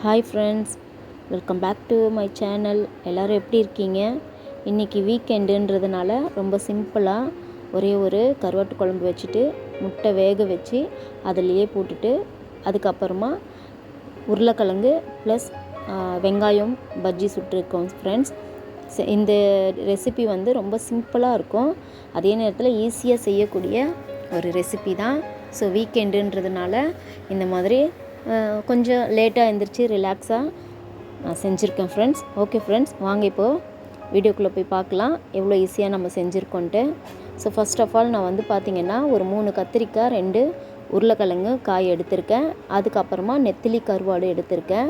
Hi friends, welcome back to my channel. எல்லோரும் எப்படி இருக்கீங்க? இன்றைக்கி வீக்கெண்டுன்றதுனால ரொம்ப சிம்பிளாக ஒரே ஒரு கருவாட்டு குழம்பு வச்சுட்டு முட்டை வேக வச்சு அதிலையே போட்டுட்டு அதுக்கப்புறமா உருளைக்கிழங்கு ப்ளஸ் வெங்காயம் பஜ்ஜி சுட்டுருக்கோம் ஃப்ரெண்ட்ஸ். இந்த ரெசிபி வந்து ரொம்ப சிம்பிளாக இருக்கும், அதே நேரத்தில் ஈஸியாக செய்யக்கூடிய ஒரு ரெசிபி தான். ஸோ வீக்கெண்டுன்றதுனால இந்த மாதிரி கொஞ்சம் லேட்டாக எழுந்திரிச்சு ரிலாக்ஸாக நான் செஞ்சுருக்கேன் ஃப்ரெண்ட்ஸ். ஓகே ஃப்ரெண்ட்ஸ், வாங்க இப்போது வீடியோக்குள்ளே போய் பார்க்கலாம் எவ்வளோ ஈஸியாக நம்ம செஞ்சுருக்கோன்ட்டு. ஸோ ஃபஸ்ட் ஆஃப் ஆல் நான் வந்து பார்த்திங்கன்னா ஒரு 3 கத்திரிக்காய் 2 உருளைக்கிழங்கு காய் எடுத்திருக்கேன். அதுக்கப்புறமா நெத்திலி கருவாடு எடுத்திருக்கேன்.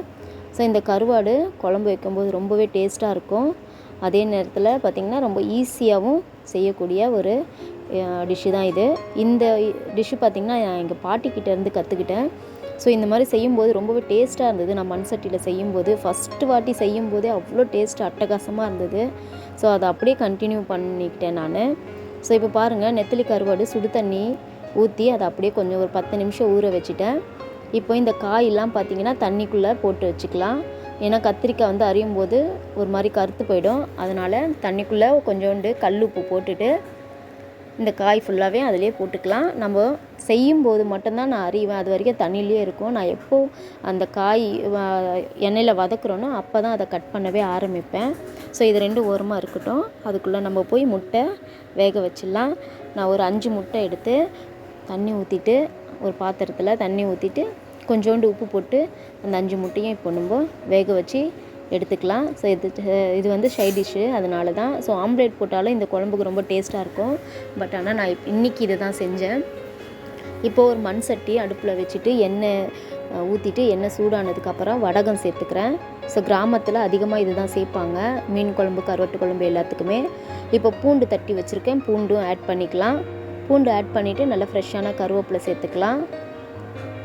ஸோ இந்த கருவாடு குழம்பு வைக்கும்போது ரொம்பவே டேஸ்ட்டாக இருக்கும், அதே நேரத்தில் பார்த்திங்கன்னா ரொம்ப ஈஸியாகவும் செய்யக்கூடிய ஒரு டிஷ்ஷு தான் இது. இந்த டிஷ்ஷு பார்த்திங்கன்னா நான் எங்கள் பாட்டிக்கிட்டேருந்து கற்றுக்கிட்டேன். ஸோ இந்த மாதிரி செய்யும்போது ரொம்பவே டேஸ்ட்டாக இருந்தது. நான் மண் சட்டியில் செய்யும்போது ஃபஸ்ட்டு வாட்டி செய்யும்போதே அவ்வளோ டேஸ்ட் அட்டகாசமாக இருந்தது. ஸோ அதை அப்படியே கண்டினியூ பண்ணிக்கிட்டேன் நான். ஸோ இப்போ பாருங்கள், நெத்திலி கருவாடு சுடு தண்ணி ஊற்றி அதை அப்படியே கொஞ்சம் ஒரு 10 நிமிஷம் ஊற வச்சுட்டேன். இப்போ இந்த காயெல்லாம் பார்த்திங்கன்னா தண்ணிக்குள்ளே போட்டு வச்சுக்கலாம். ஏன்னா கத்திரிக்காய் வந்து அரியும் போது ஒரு மாதிரி கருத்து போயிடும், அதனால் தண்ணிக்குள்ளே கொஞ்சோண்டு கல் உப்பு போட்டுட்டு இந்த காய் ஃபுல்லாகவே அதிலே போட்டுக்கலாம். நம்ம செய்யும்போது மட்டும்தான் நான் அறிவேன், அது வரைக்கும் தண்ணியிலே இருக்கும். நான் எப்போது அந்த காய் எண்ணெயில் வதக்குறோனோ அப்போ தான் அதை கட் பண்ணவே ஆரம்பிப்பேன். ஸோ இது 2 ஓரமாக இருக்கட்டும், அதுக்குள்ளே நம்ம போய் முட்டை வேக வச்சிடலாம். நான் ஒரு 5 முட்டை எடுத்து தண்ணி ஊற்றிட்டு ஒரு பாத்திரத்தில் தண்ணி ஊற்றிட்டு கொஞ்சோண்டு உப்பு போட்டு அந்த 5 முட்டையும் இப்போ நம்ம வேக வச்சு எடுத்துக்கலாம். ஸோ இது வந்து சைட் டிஷ்ஷு, அதனால தான். ஸோ ஆம்லேட் போட்டாலும் இந்த குழம்புக்கு ரொம்ப டேஸ்ட்டாக இருக்கும். பட் ஆனால் நான் இன்றைக்கி இதை தான் செஞ்சேன். இப்போது ஒரு மண் சட்டி அடுப்பில் வச்சுட்டு எண்ணெய் ஊற்றிட்டு எண்ணெய் சூடானதுக்கப்புறம் வடகம் சேர்த்துக்கிறேன். ஸோ கிராமத்தில் அதிகமாக இது தான் சேர்ப்பாங்க, மீன் குழம்பு கருவாட்டு குழம்பு எல்லாத்துக்குமே. இப்போ பூண்டு தட்டி வச்சுருக்கேன், பூண்டும் ஆட் பண்ணிக்கலாம். பூண்டு ஆட் பண்ணிவிட்டு நல்லா ஃப்ரெஷ்ஷான கருவேப்பிலை சேர்த்துக்கலாம்.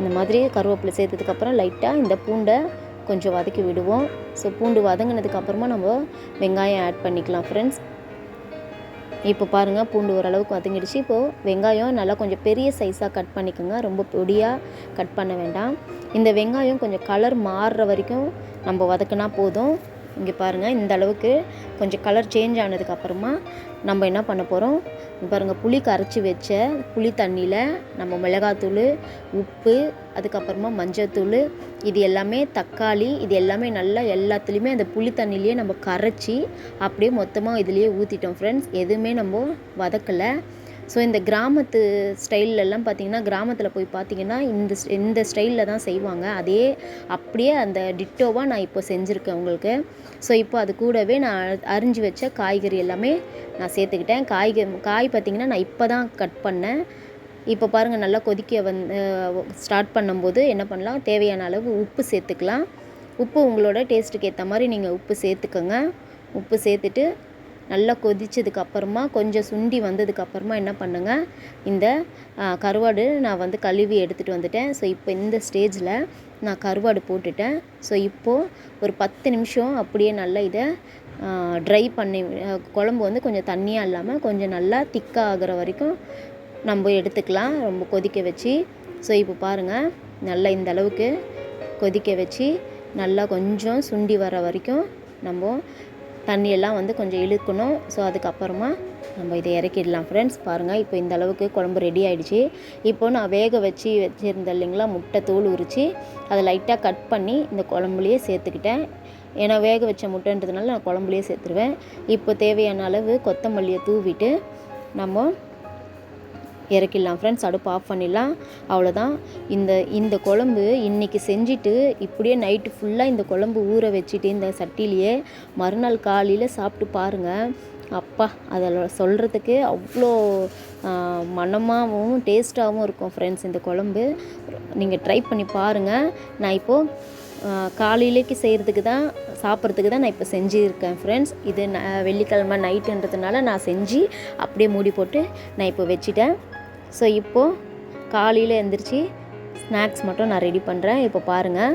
இந்த மாதிரி கருவேப்பிலை சேர்த்ததுக்கப்புறம் லைட்டாக இந்த பூண்டை கொஞ்சம் வதக்கி விடுவோம். ஸோ பூண்டு வதங்கினதுக்கப்புறமா நம்ம வெங்காயம் ஆட் பண்ணிக்கலாம் ஃப்ரெண்ட்ஸ். இப்போ பாருங்கள், பூண்டு ஓரளவுக்கு வதங்கிடுச்சு. இப்போது வெங்காயம் நல்லா கொஞ்சம் பெரிய சைஸாக கட் பண்ணிக்கோங்க, ரொம்ப பொடியாக கட் பண்ண வேண்டாம். இந்த வெங்காயம் கொஞ்சம் கலர் மாறுற வரைக்கும் நம்ம வதக்கினா போதும். இங்கே பாருங்கள், இந்த அளவுக்கு கொஞ்சம் கலர் சேஞ்ச் ஆனதுக்கப்புறமா நம்ம என்ன பண்ண போகிறோம் பாருங்கள், புளி கரைச்சி வச்ச புளி தண்ணியில் நம்ம மிளகாத்தூள், உப்பு, அதுக்கப்புறமா மஞ்சள்தூள், இது எல்லாமே தக்காளி, இது எல்லாமே நல்லா எல்லாத்துலேயுமே அந்த புளி தண்ணியிலே நம்ம கரைச்சி அப்படியே மொத்தமாக இதுலேயே ஊற்றிட்டோம் ஃப்ரெண்ட்ஸ். எதுவுமே நம்ம வதக்கலை. ஸோ இந்த கிராமத்து ஸ்டைல்லலாம் பார்த்திங்கன்னா, கிராமத்தில் போய் பார்த்திங்கன்னா இந்த ஸ்டைலில் தான் செய்வாங்க. அதே அப்படியே அந்த டிட்டோவாக நான் இப்போ செஞ்சுருக்கேன் உங்களுக்கு. ஸோ இப்போ அது கூடவே நான் அரிஞ்சு வச்ச காய்கறி எல்லாமே நான் சேர்த்துக்கிட்டேன். காய் பார்த்திங்கன்னா நான் இப்போ தான் கட் பண்ணேன். இப்போ பாருங்கள், நல்லா கொதிக்க ஸ்டார்ட் பண்ணும்போது என்ன பண்ணலாம், தேவையான அளவு உப்பு சேர்த்துக்கலாம். உப்பு உங்களோட டேஸ்ட்டுக்கு ஏற்ற மாதிரி நீங்கள் உப்பு சேர்த்துக்கோங்க. உப்பு சேர்த்துட்டு நல்லா கொதிச்சதுக்கப்புறமா கொஞ்சம் சுண்டி வந்ததுக்கப்புறமா என்ன பண்ணுங்கள், இந்த கருவாடு நான் வந்து கழுவி எடுத்துகிட்டு வந்துட்டேன். ஸோ இப்போ இந்த ஸ்டேஜில் நான் கருவாடு போட்டுட்டேன். ஸோ இப்போது ஒரு 10 நிமிஷம் அப்படியே நல்லா இதை ட்ரை பண்ணி குழம்பு வந்து கொஞ்சம் தண்ணியாக இல்லாமல் கொஞ்சம் நல்லா திக்காக ஆகிற வரைக்கும் நம்ம எடுத்துக்கலாம், ரொம்ப கொதிக்க வச்சு. ஸோ இப்போ பாருங்கள், நல்லா இந்த அளவுக்கு கொதிக்க வச்சு நல்லா கொஞ்சம் சுண்டி வர வரைக்கும் நம்ம தண்ணியெல்லாம் வந்து கொஞ்சம் இழுக்கணும். ஸோ அதுக்கப்புறமா நம்ம இதை இறக்கிடலாம் ஃப்ரெண்ட்ஸ். பாருங்கள், இப்போ இந்த அளவுக்கு குழம்பு ரெடி ஆகிடுச்சு. இப்போது நான் வேக வச்சுருந்தேன் இல்லைங்களா, முட்டை தோல் உரித்து அதை லைட்டாக கட் பண்ணி இந்த குழம்புலையே சேர்த்துக்கிட்டேன். ஏன்னா வேக வச்ச முட்டைன்றதுனால நான் குழம்புலையே சேர்த்துருவேன். இப்போ தேவையான அளவு கொத்தமல்லியை தூவிட்டு நம்ம இறக்கிடலாம் ஃப்ரெண்ட்ஸ். அடுப்பு ஆஃப் பண்ணிடலாம், அவ்வளோதான். இந்த குழம்பு இன்றைக்கி செஞ்சுட்டு இப்படியே நைட்டு ஃபுல்லாக இந்த குழம்பு ஊற வச்சுட்டு இந்த சட்டிலேயே மறுநாள் காலையில் சாப்பிட்டு பாருங்கள். அப்பா, அதில் சொல்கிறதுக்கு அவ்வளோ மணமாகவும் டேஸ்ட்டாகவும் இருக்கும் ஃப்ரெண்ட்ஸ். இந்த குழம்பு நீங்கள் ட்ரை பண்ணி பாருங்கள். நான் இப்போது காலையிலேக்கு செய்கிறதுக்கு தான், சாப்பிட்றதுக்கு தான் நான் இப்போ செஞ்சுருக்கேன் ஃப்ரெண்ட்ஸ். இது வெள்ளிக்கிழமை நைட்டுன்றதுனால நான் செஞ்சு அப்படியே மூடி போட்டு நான் இப்போ வச்சுட்டேன். ஸோ இப்போது காலையில் எழுந்திரிச்சி ஸ்நாக்ஸ் மட்டும் நான் ரெடி பண்ணுறேன். இப்போ பாருங்கள்,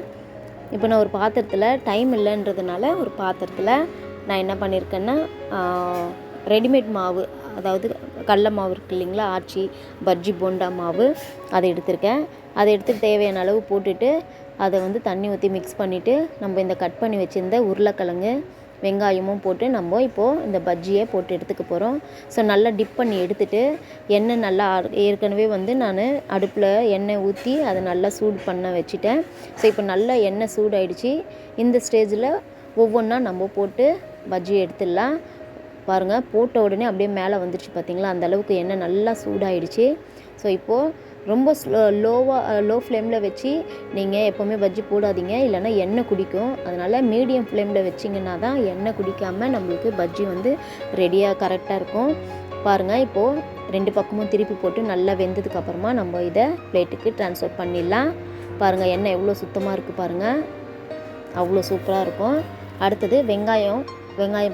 இப்போ நான் ஒரு பாத்திரத்தில் டைம் இல்லைன்றதுனால ஒரு பாத்திரத்தில் நான் என்ன பண்ணியிருக்கேன்னா ரெடிமேட் மாவு, அதாவது கடல மாவு இருக்குது இல்லைங்களா, ஆச்சி பஜ்ஜி போண்டா மாவு, அதை எடுத்திருக்கேன். அதை எடுத்து தேவையான அளவு போட்டுட்டு அதை வந்து தண்ணி ஊற்றி மிக்ஸ் பண்ணிவிட்டு நம்ம இந்த கட் பண்ணி வச்சுருந்த உருளைக்கிழங்கு வெங்காயமும் போட்டு நம்ம இப்போது இந்த பஜ்ஜியை போட்டு எடுத்துக்க போகிறோம். ஸோ நல்லா டிப் பண்ணி எடுத்துகிட்டு எண்ணெய் நல்லா ஏற்கனவே வந்து நான் அடுப்பில் எண்ணெய் ஊற்றி அதை நல்லா சூடு பண்ண வச்சுட்டேன். ஸோ இப்போ நல்லா எண்ணெய் சூடாயிடுச்சு. இந்த ஸ்டேஜில் ஒவ்வொன்றா நம்ம போட்டு பஜ்ஜி எடுத்துடலாம். பாருங்கள், போட்ட உடனே அப்படியே மேலே வந்துடுச்சு பார்த்தீங்களா, அந்தளவுக்கு எண்ணெய் நல்லா சூடாயிடுச்சு. ஸோ இப்போது ரொம்ப லோ ஃப்ளேமில் வச்சு நீங்கள் எப்போவுமே பஜ்ஜி போடாதீங்க, இல்லைன்னா எண்ணெய் குடிக்கும். அதனால் மீடியம் ஃப்ளேமில் வச்சிங்கன்னா தான் எண்ணெய் குடிக்காமல் நம்மளுக்கு பஜ்ஜி வந்து ரெடியாக கரெக்டாக இருக்கும். பாருங்கள், இப்போது 2 பக்கமும் திருப்பி போட்டு நல்லா வெந்ததுக்கப்புறமா நம்ம இதை பிளேட்டுக்கு ட்ரான்ஸ்ஃபர் பண்ணிடலாம். பாருங்கள், எண்ணெய் எவ்வளோ சுத்தமாக இருக்குது பாருங்கள், அவ்வளோ சூப்பராக இருக்கும். அடுத்தது வெங்காயம்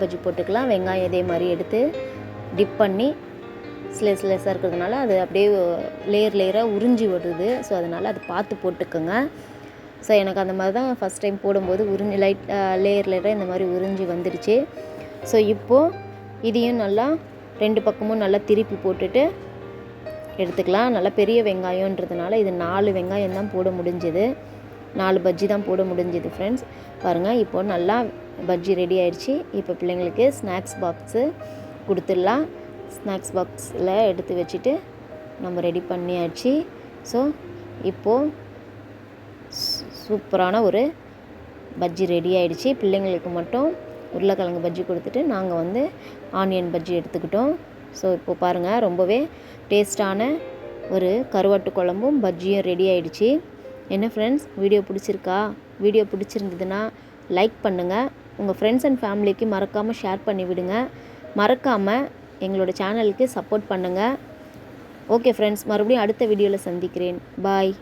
பஜ்ஜி போட்டுக்கலாம். வெங்காயம் இதே மாதிரி எடுத்து டிப் பண்ணி ஸ்லேஸாக இருக்கிறதுனால அது அப்படியே லேயராக உறிஞ்சி வருது. ஸோ அதனால் அது பார்த்து போட்டுக்கோங்க. ஸோ எனக்கு அந்த மாதிரி தான் ஃபஸ்ட் டைம் போடும்போது லேயராக இந்த மாதிரி உறிஞ்சி வந்துடுச்சு. ஸோ இப்போது இதையும் நல்லா 2 பக்கமும் நல்லா திருப்பி போட்டுட்டு எடுத்துக்கலாம். நல்லா பெரிய வெங்காயன்றதுனால இது 4 வெங்காயம் தான் போட முடிஞ்சுது, 4 பஜ்ஜி தான் போட முடிஞ்சுது ஃப்ரெண்ட்ஸ். பாருங்கள், இப்போது நல்லா பஜ்ஜி ரெடி ஆகிடுச்சு. இப்போ பிள்ளைங்களுக்கு ஸ்நாக்ஸ் பாக்ஸு கொடுத்துடலாம். ஸ்நாக்ஸ் பாக்ஸில் எடுத்து வச்சுட்டு நம்ம ரெடி பண்ணியாச்சு. ஸோ இப்போது சூப்பரான ஒரு பஜ்ஜி ரெடி ஆகிடுச்சு. பிள்ளைங்களுக்கு மட்டும் உருளைக்கிழங்கு பஜ்ஜி கொடுத்துட்டு நாங்கள் வந்து ஆனியன் பஜ்ஜி எடுத்துக்கிட்டோம். ஸோ இப்போது பாருங்கள், ரொம்பவே டேஸ்டான ஒரு கருவாட்டு குழம்பும் பஜ்ஜியும் ரெடி ஆகிடுச்சு. என்ன ஃப்ரெண்ட்ஸ், வீடியோ பிடிச்சிருக்கா? வீடியோ பிடிச்சிருந்ததுன்னா லைக் பண்ணுங்கள். உங்கள் ஃப்ரெண்ட்ஸ் அண்ட் ஃபேமிலிக்கு மறக்காமல் ஷேர் பண்ணி விடுங்க. மறக்காமல் எங்களோட சேனலுக்கு சப்போர்ட் பண்ணுங்கள். ஓகே ஃப்ரெண்ட்ஸ், மறுபடியும் அடுத்த வீடியோவில் சந்திக்கிறேன். பாய்.